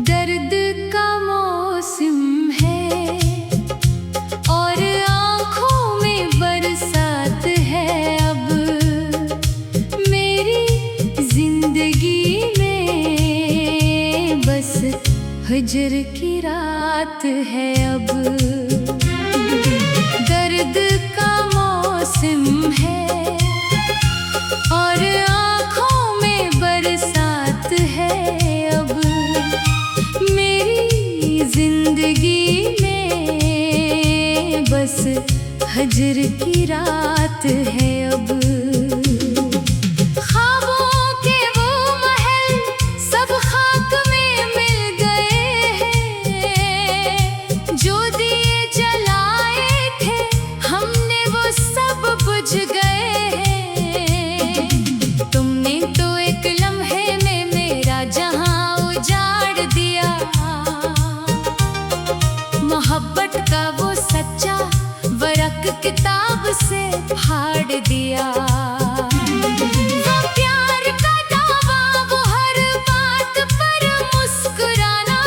दर्द का मौसम है और आँखों में बरसात है। अब मेरी जिंदगी में बस हजर की रात है। अब दर्द का मौसम है और आँखों में बरसात है। अब मेरी जिंदगी में बस हजर की रात है। अब ख्वाबों के वो महल सब खाक में मिल गए हैं। जो दिए जलाए थे हमने वो सब बुझ गए हैं। तुमने तो एक लम्हे में मेरा जहां उजाड़ दिया। मोहब्बत का वो सच्चा वरक किताब से फाड़ दिया। वो प्यार का दावा, वो हर बात पर मुस्कुराना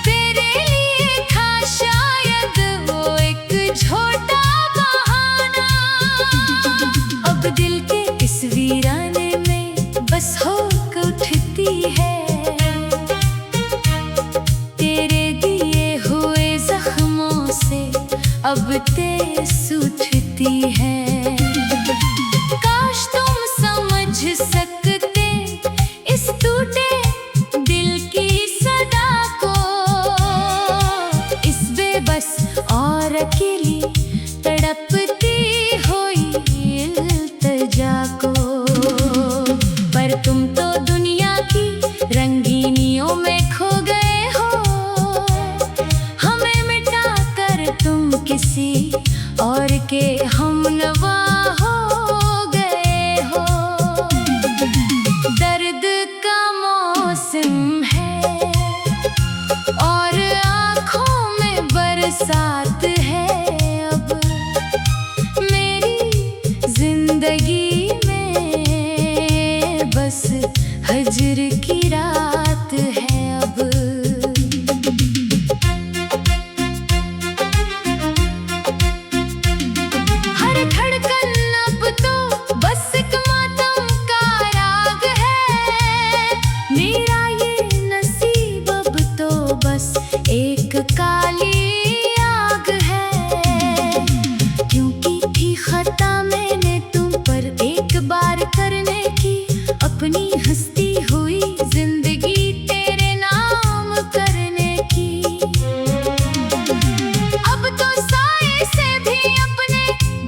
तेरे लिए था शायद वो एक झूठा बहाना। अब दिल के इस वीराने में बस होक उठती है तेरे दिए हुए जख्मों से अब तेज उठती है। काश तुम समझ सकते इस टूटे दिल की सदा को, इस बेबस और अकेली तड़पती हुई इल्तिजा को। पर तुम तो दुनिया की रंगीनियों में खो गए हो। हमें मिटा कर तुम किसी और के हमनवा हो गए हो। दर्द का मौसम है और आँखों में बरसात है। अब मेरी जिंदगी में बस हजर की रात है। अब हर धड़कन अब तो बस एक मातम का राग है। मेरा ये नसीब अब तो बस एक काली आग है। क्योंकि थी खता मैंने तुम पर एक बार करने की, अपनी हंसती हुई जिंदगी तेरे नाम करने की। अब तो साए से भी अपने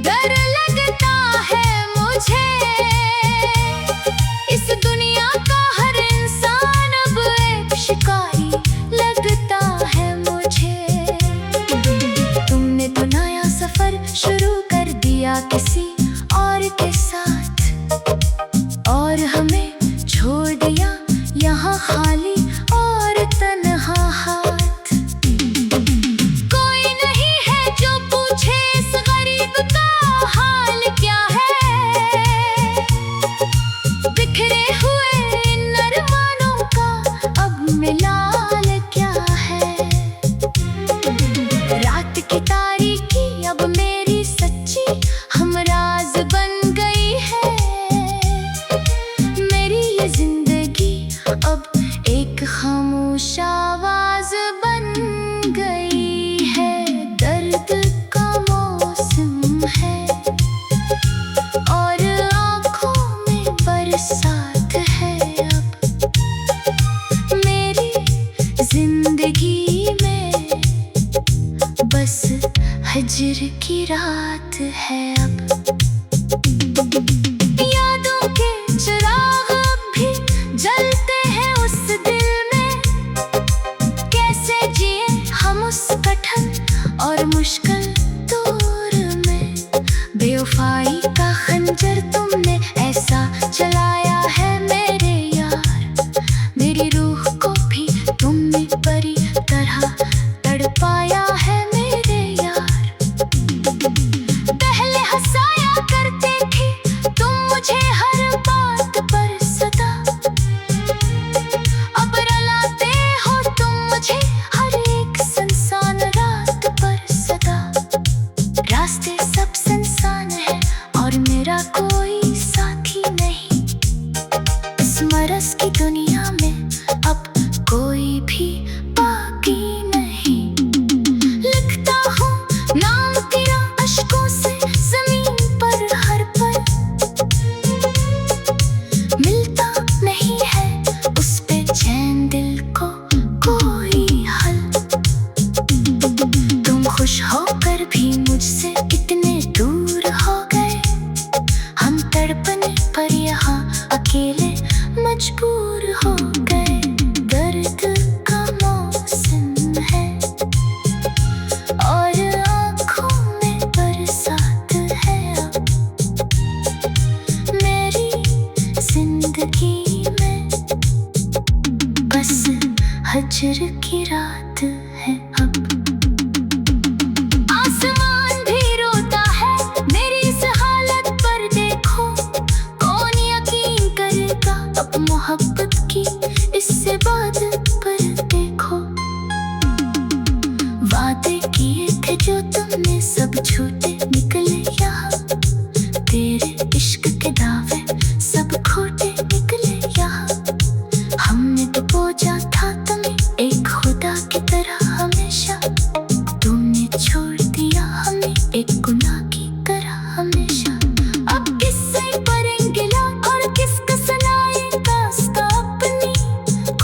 डर लगता है मुझे। इस दुनिया का हर इंसान अब एक शिकारी लगता है मुझे। तुमने तो नया सफर शुरू कर दिया किसी और के साथ, और हमें छोड़ दिया यहाँ खाली और तन्हा हाथ। कोई नहीं है जो पूछे इस गरीब का हाल क्या है। बिखरे हुए इन अरमानों का अब मिलाल क्या है। रात की तारीकी अब मेरी सच्ची हमराज बन गई है। मेरी ये जिंदगी अब एक खामोश आवाज बन गई है। दर्द का मौसम है और आँखों में बरसात है। अब मेरी जिंदगी में बस हजर की रात है। अब यादों के चिराग अब भी जलते हैं उस दिल में। कैसे जिए हम उस कठिन और मुश्किल दौर में। बेवफाई का खंजर तुमने ऐसा चलाया है मेरे यार। मेरी रूह को भी तुमने परी तरह हजर की रात है अब। आसमान भी रोता है मेरी इस हालत पर, देखो कौन यकीन करेगा अब मोहब्बत की इससे बात पर। देखो वादे किए थे जो तुमने सब झूठे निकले यहाँ, तेरे इश्क के दावे सब खोटे निकले यहाँ। हमने तो पूजा था तुम्हें एक खुदा की तरह हमेशा, तुमने छोड़ दिया हमें एक गुनाह की तरह हमेशा। अब किससे करेंगे ला और किसका सुनाएगा उसका अपनी,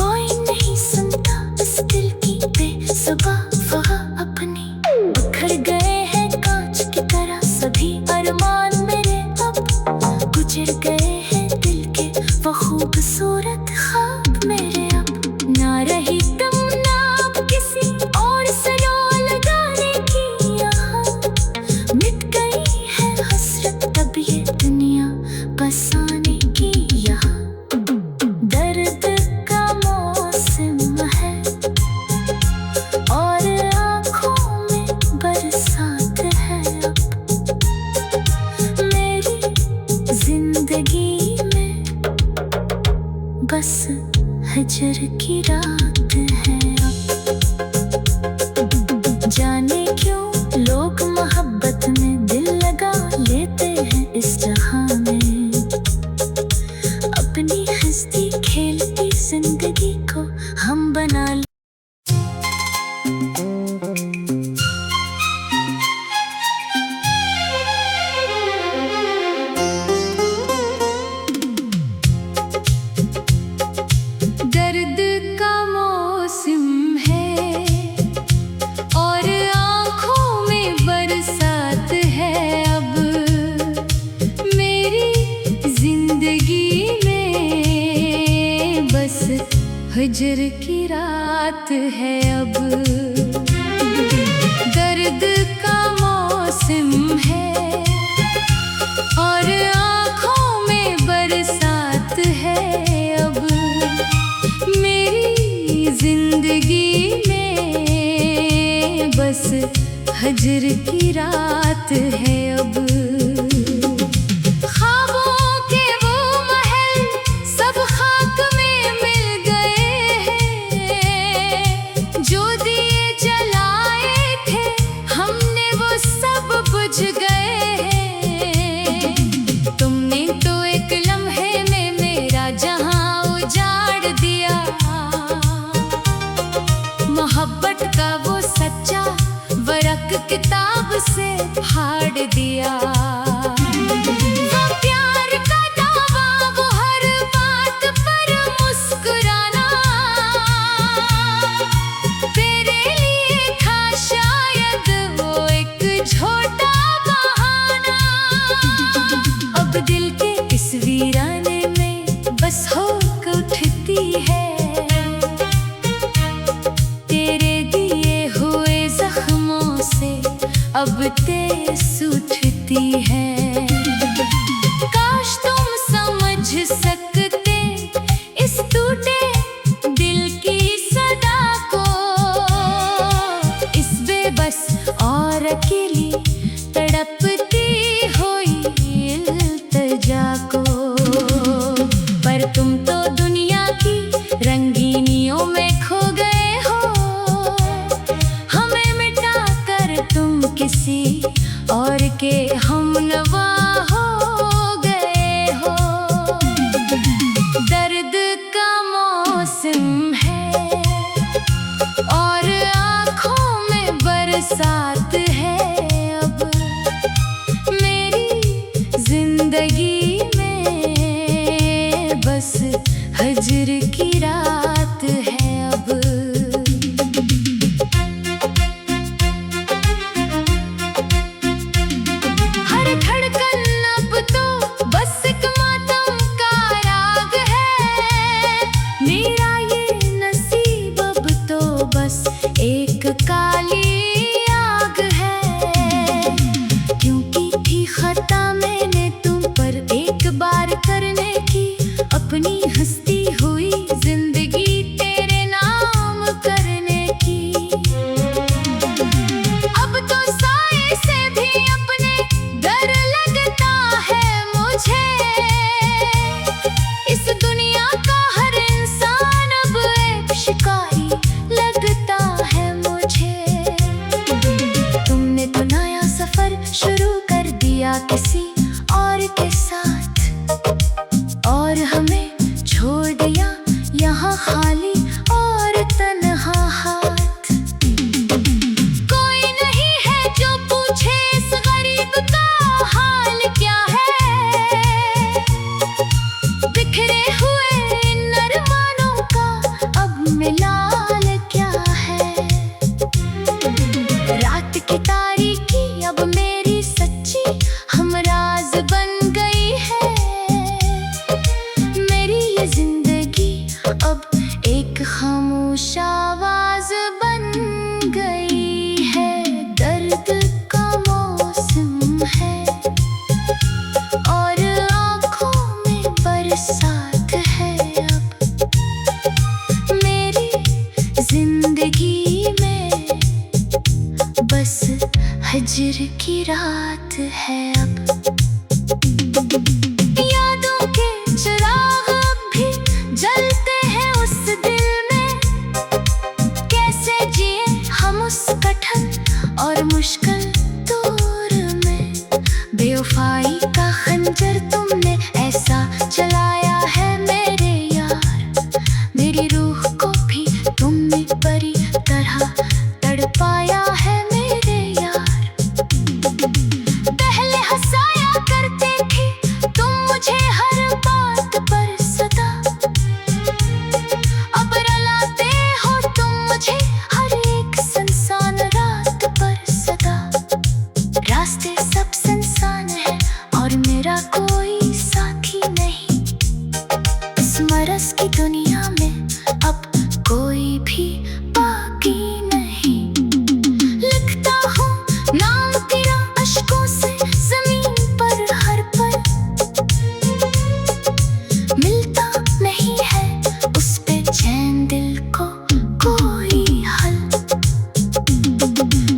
कोई नहीं सुनता इस दिल की बेजुबान अपनी। बिखर गए हैं कांच की तरह सभी अरमान मेरे अब, गुजर गए हैं दिल के वो खूबसूरत ख्वाब मेरे अब। ना रही तुम ना अब किसी और से रो लगाने की यहाँ, मिट गई है हसरत अब ये दुनिया बसाने की यहाँ। दर्द का मौसम है और आँखों में बरसात है अब, मेरी जिंदगी में बस हजर की रात है अब। जाने क्यों लोग मोहब्बत में दिल लगा लेते हैं इस जहां में, अपनी हंसती खेलती जिंदगी को हम बना ले। दर्द का मौसम है और आँखों में बरसात है अब, मेरी जिंदगी में बस हजर की रात है अब। दर्द का मौसम है और आँखों में बरसात है अब, मेरी जिंदगी में बस हजर की रात है अब। ख्वाबों के वो महल सब खाक में मिल गए हैं, जो दिए जलाए थे हमने वो सब बुझ गए हैं। तुमने तो एक लम्हे में मेरा जहां उजाड़ दिया, मोहब्बत का वो सच्चा वरक किताब से फाड़ दिया। वो प्यार का दावा वो हर बात पर मुस्कुराना, तेरे लिए था शायद वो एक झूठा बहाना। अब दिल के इस वीराने में बस होक उठती है, तेरे दिए हुए जख्मों से अब तेज उठती है। काश तुम समझ सकते इस टूटे दिल की सदा को, इस बेबस और अकेली तड़पती हुई इल्तिजा को। पर तुम तो दुनिया की रंगीनियों में खो गए हो, हमें मिटा कर तुम किसी और के हमनवा हो गए हो। दर्द का मौसम है और आँखों में बरसात है अब, मेरी जिंदगी में बस हजर की रात है अब। हर धड़कन अब तो बस एक मातम का राग है, मेरा ये नसीब अब तो बस एक काली आग है। क्योंकि थी खता मैंने तुम पर एक बार करने की, अपनी हंसती हुई जिंदगी तेरे नाम जिंदगी में बस हजर की रात है अब। यादों के चिराग अब भी जलते हैं उस दिल में, कैसे जिए हम उस कठिन और मुश्किल दौर में। बेवफाई का खंजर तुमने ऐसा चलाया है मेरे यार, मेरी रूह को भी तुमने बुरी तरह तड़पाया है मेरे यार। पहले हंसाया करते थे तुम मुझे हर बात पर सदा, अब रुलाते हो तुम मुझे हर एक सुनसान रात पर सदा। रास्ते सब सुनसान है और मेरा कोई साथी नहीं, इस मरस की दुनिया में अब कोई भी बाकी नहीं। लिखता हूँ नाम तेरा अश्कों से जमीन पर हर पल, मिलता नहीं है उस पे चैन दिल को कोई हल।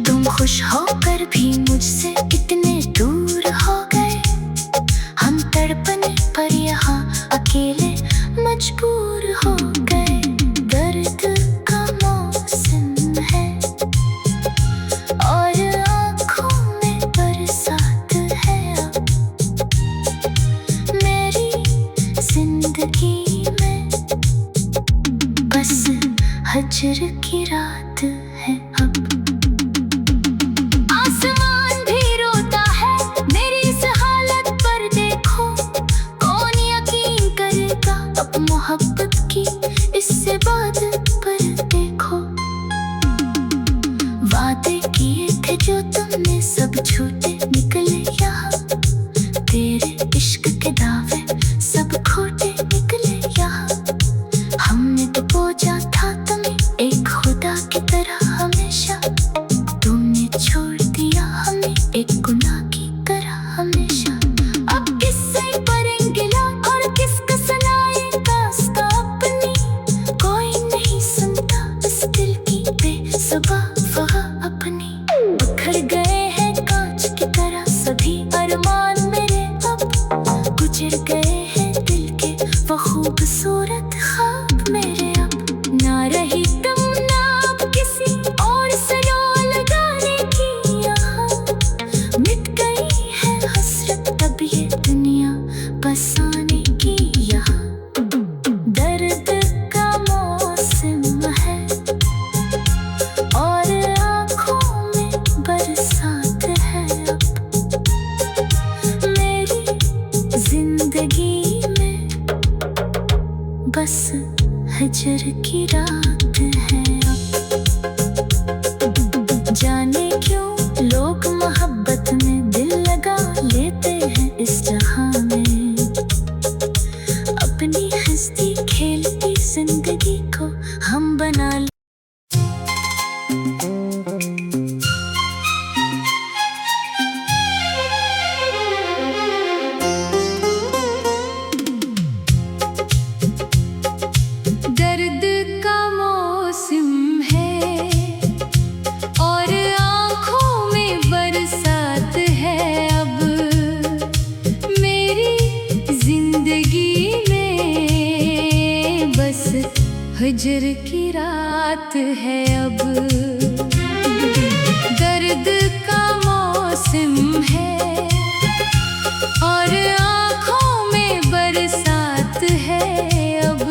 तुम खुश होकर भी मुझसे कितने दूर हो गए, हम तड़पने पर यहाँ अकेले मजबूर हो गए। दर्द का मौसम है और आँखों में बरसात है अब, मेरी जिंदगी में बस हजर की रात है अब। आसमान भी रोता है मेरी इस हालत पर, देखो कौन यकीन करेगा अब मोहब्बत की इससे बात पर। देखो वादे किए थे जो तुमने सब झूठे निकले यहाँ, तेरे इश्क के दावे सब खोटे निकले यहाँ। हमने तो पूजा था तुम्हें एक खुदा की तरह हमेशा, तुमने छोड़ दिया हमें एक गुनाह की तरह हमेशा। अब किससे करेंगे ला और किसका सुनाए दास्तां अपनी, कोई नहीं सुनता इस दिल की बेज़ुबान अपनी। बिखर गए हैं कांच की तरह सभी अरमान मेरे अब, गुजर गए हैं दिल के वो खूबसूरत ख्वाब मेरे अब। ना रही तुम ना अब किसी और से लो लगाने की यहाँ, मिट गई है हसरत अब ये दुनिया बसाने की यहाँ। दर्द का मौसम है और आँखों में बरसात है अब, मेरी जिंदगी में बस हजर की रात है अब। जाने क्यों लोग मोहब्बत में दिल लगा लेते हैं इस जहां में, अपनी हंसती खेलती जिंदगी को हम बना दर्द का मौसम है और आँखों में बरसात है अब, मेरी जिंदगी में बस हजर की रात है अब। दर्द का मौसम है और आँखों में बरसात है अब,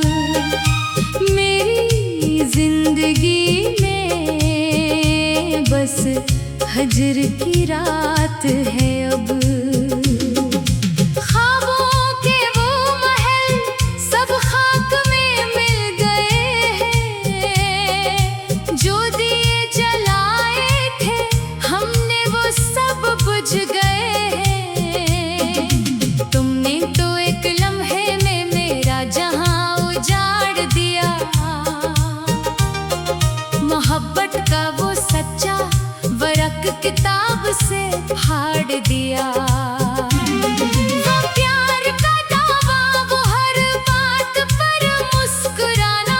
मेरी जिंदगी में बस हजर की रात है अब। ख्वाबों के वो महल सब खाक में मिल गए हैं, जो दिए जलाए थे हमने वो सब बुझ गए हैं। तुमने तो एक लम्हे में मेरा जहां उजाड़ दिया, मोहब्बत का वो सच्चा वरक किताब से फाड़ दिया। वो प्यार का दावा वो हर बात पर मुस्कुराना,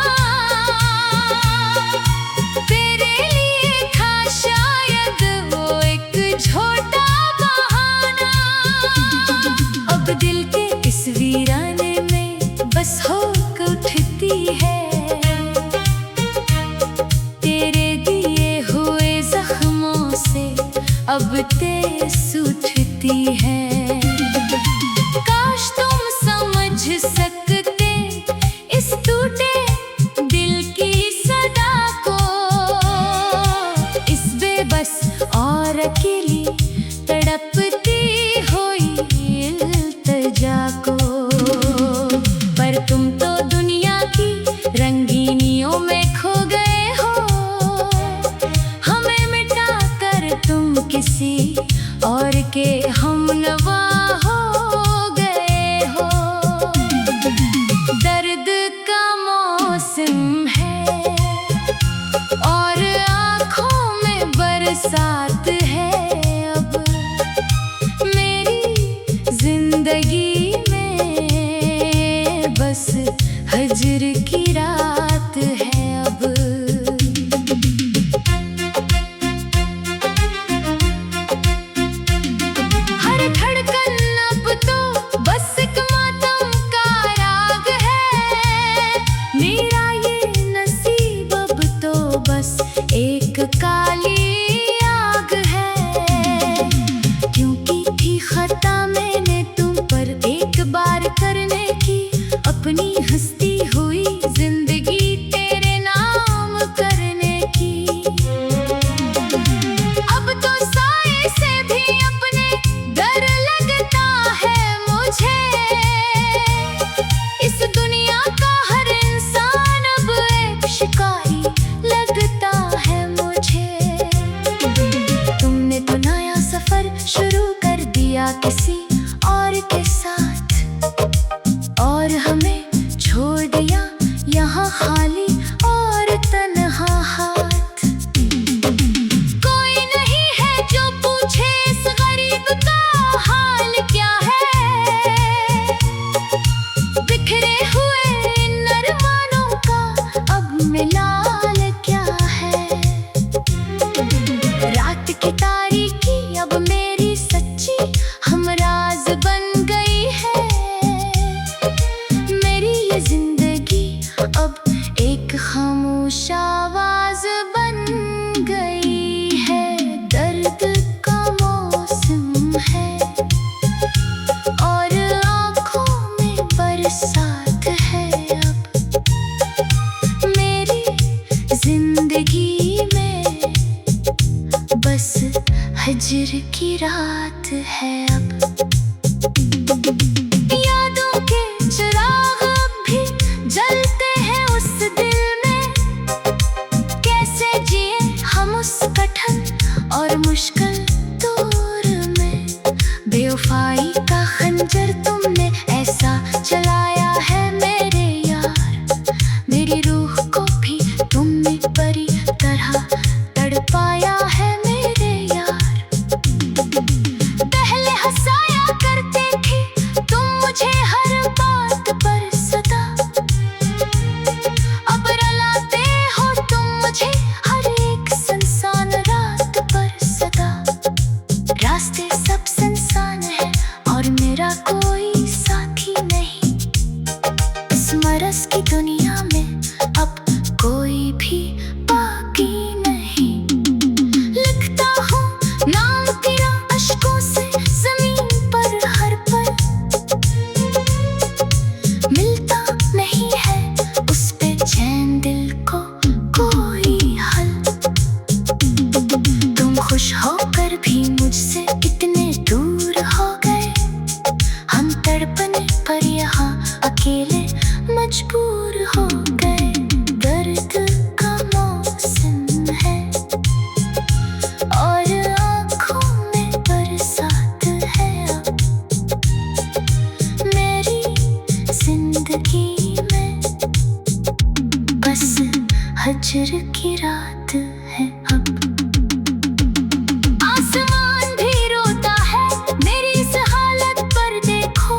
अब तेज उठती है। काश तुम समझ सकते इस टूटे दिल की सदा को, इस बेबस और अकेली तड़पती हुई इल्तिजा को। पर तुम तो दुनिया की रंगीनियों में खो गए हो, हमें मिटा कर तुम किसी और के हमनवा हो गए हो। दर्द का मौसम है और आँखों में बरसात है। अब मेरी जिंदगी में बस हजर की रात है अब। हर धड़कन अब तो बस एक मातम का राग है। मेरा ये नसीब अब तो बस एक काली आग है। क्योंकि थी खता मैंने तुम पर एक बार करने की, अपनी हंसती हुई जिंदगी तेरे नाम करने की। अब तो साए से भी अपने डर लगता है मुझे। इस दुनिया का हर इंसान अब एक शिकारी लगता है मुझे। तुमने तो नया सफर शुरू कर दिया किसी और के साथ, और हमें छोड़ दिया यहाँ खाली और तन्हा हाथ। कोई नहीं है जो पूछे इस गरीब का हाल क्या है। बिखरे हुए इन अरमानों का अब मिलाल क्या है। रात की तारीकी अब मेरी सच्ची हमराज बन गई है। मेरी ये जिंदगी अब एक खामोश आवाज बन गई है। दर्द का मौसम है और आँखों में बरसात है। अब मेरी जिंदगी में बस हजर की रात है अब। यादों के चिराग अब भी जलते हैं उस दिल में। कैसे जिए हम उस कठिन और मुश्किल दौर में। बेवफाई का खंजर तुमने ऐसा चलाया है मेरे यार। मेरी रूह को भी तुमने परी तरह तड़पाया है मेरे यार। पहले हंसाया करते थे तुम मुझे हर बात पर सदा। अब रुलाते हो तुम मुझे हर एक सुनसान रात पर सदा। रास्ते सब सुनसान है और मेरा कोई साथी नहीं। इस मरस की दुनिया में अब कोई भी बाकी नहीं। लिखता हूँ नाम तेरा अश्कों से जमीन पर हर पल। मिलता नहीं है उस पे चैन दिल को कोई हल। तुम खुश होकर भी मुझसे इतने दूर हो गए। हम तड़पने पर यहाँ अकेले मजबूर हो गए। दर्द का मौसम है और आँखों में बरसात है अब। मेरी जिंदगी में बस हजर की रात है अब। आसमान भी रोता है मेरी इस हालत पर। देखो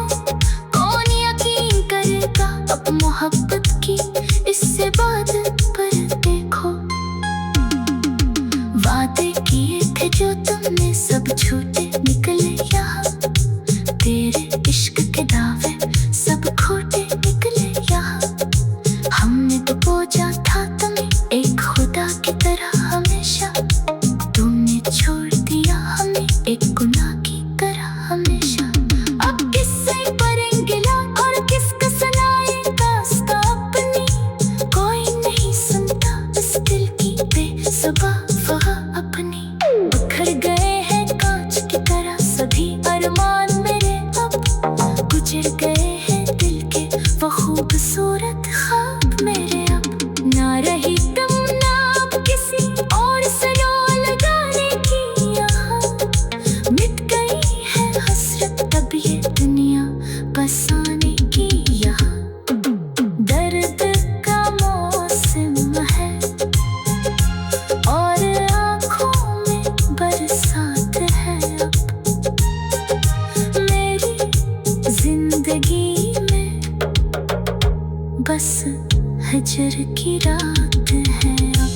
कौन यकीन करेगा अब मोहब्बत की इससे बात पर। देखो वादे किए थे जो तुमने सब झूठे निकले यहाँ। तेरे इश्क के दावे सब खोटे निकले यहाँ। हमने तो पूजा था तुम्हें एक खुदा की तरह हमेशा। तुमने छोड़ दिया हमें सुबह वह अपनी बिखर गए हैं कांच की तरह। सभी अरमान मेरे अब गुजर गए हैं दिल के वो खूबसूरत ख्वाब मेरे अब ना रही तमन्ना अब किसी और से लो लगाने की। यहाँ मिट गई है हसरत अब ये दुनिया बसाने की। यहाँ दर्द का मौसम है और आँखों में बरसात है अब मेरी जिंदगी में बस हजर की रात है अब।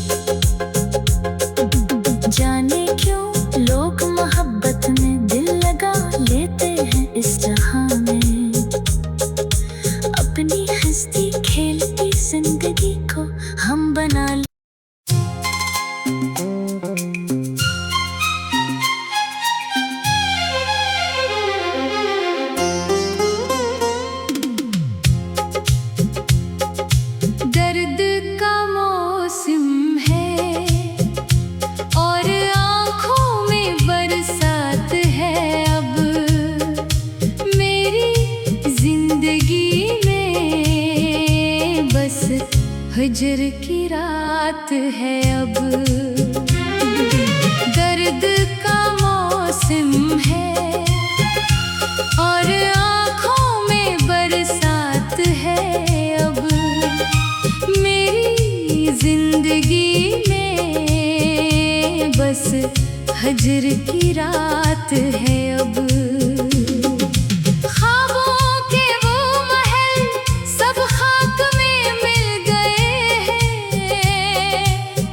जाने क्यों लोग मोहब्बत में दिल लगा लेते हैं इस जहां में। अपनी हंसती खेलती जिंदगी को हम बना दर्द का मौसम है और आँखों में बरसात है अब मेरी जिंदगी में बस हजर की रात है अब। दर्द का मौसम है और आँखों में बरसात है अब मेरी जिंदगी में बस हजर की रात है अब। ख्वाबों के वो महल सब खाक में मिल गए हैं।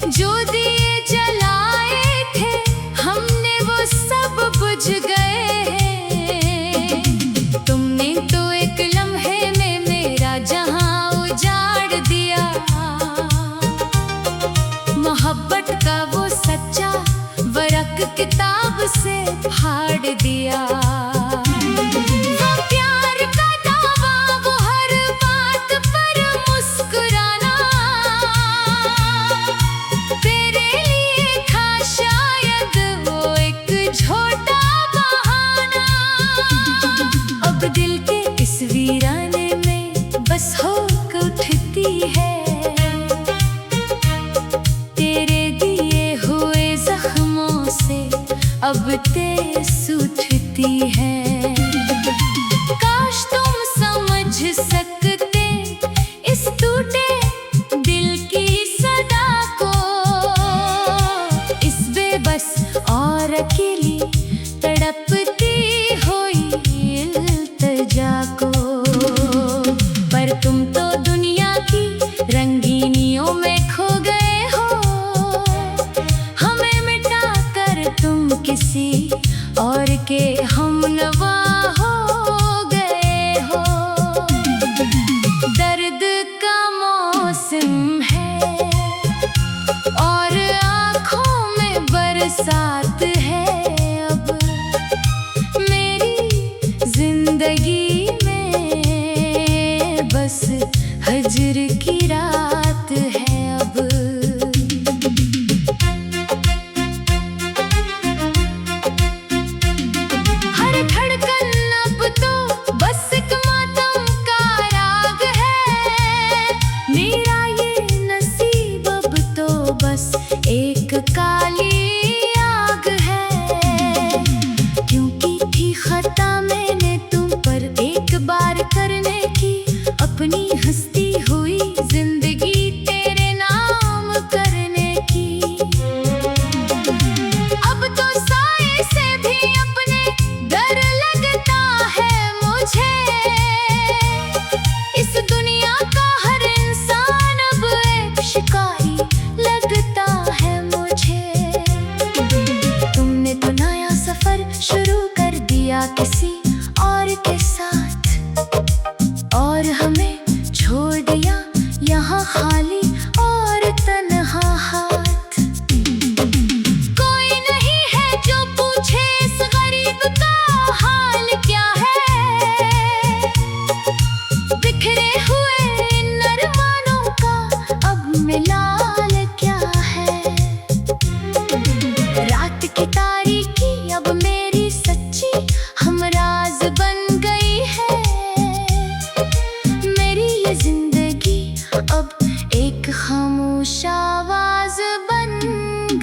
जो दिए जलाए थे हमने वो सब बुझ गए हैं। तुमने तो एक लम्हे में मेरा जहां उजाड़ दिया। मोहब्बत का वो सच्चा वरक किताब से फाड़ दिया। वो प्यार का दावा वो हर बात पर मुस्कुराना तेरे लिए था शायद वो एक झूठा बहाना। अब दिल के इस वीराने में बस होक उठती है तेरे दिए हुए जख्मों से अब तेज उठती है। काश तुम समझ सकते इस टूटे दिल की सदा को, इस बेबस और अकेली तड़पती हुई इल्तिजा को। पर तुम तो दुनिया की रंगीनियों में खो गए हो। हमें मिटा कर तुम किसी और के हमनवा हो गए हो। दर्द का मौसम है और आँखों में बरसात है अब मेरी जिंदगी में बस हजर की रात है अब। हर धड़कन अब तो बस एक मातम का राग है। मेरा ये नसीब अब तो बस एक काली आग है। क्योंकि थी खता मैंने तुम पर एक बार करने की, अपनी हंसती हुई जिंदगी तेरे नाम करने की। अब तो साए से भी अपने डर लगता है मुझे। इस दुनिया का हर इंसान अब एक शिकारी लगता है मुझे। आवाज बन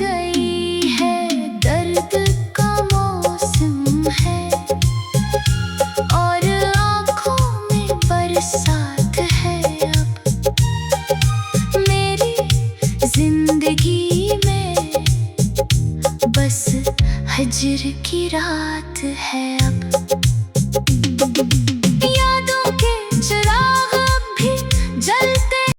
गई है। दर्द का मौसम है और आँखों में बरसात है। अब मेरी जिंदगी में बस हजर की रात है अब।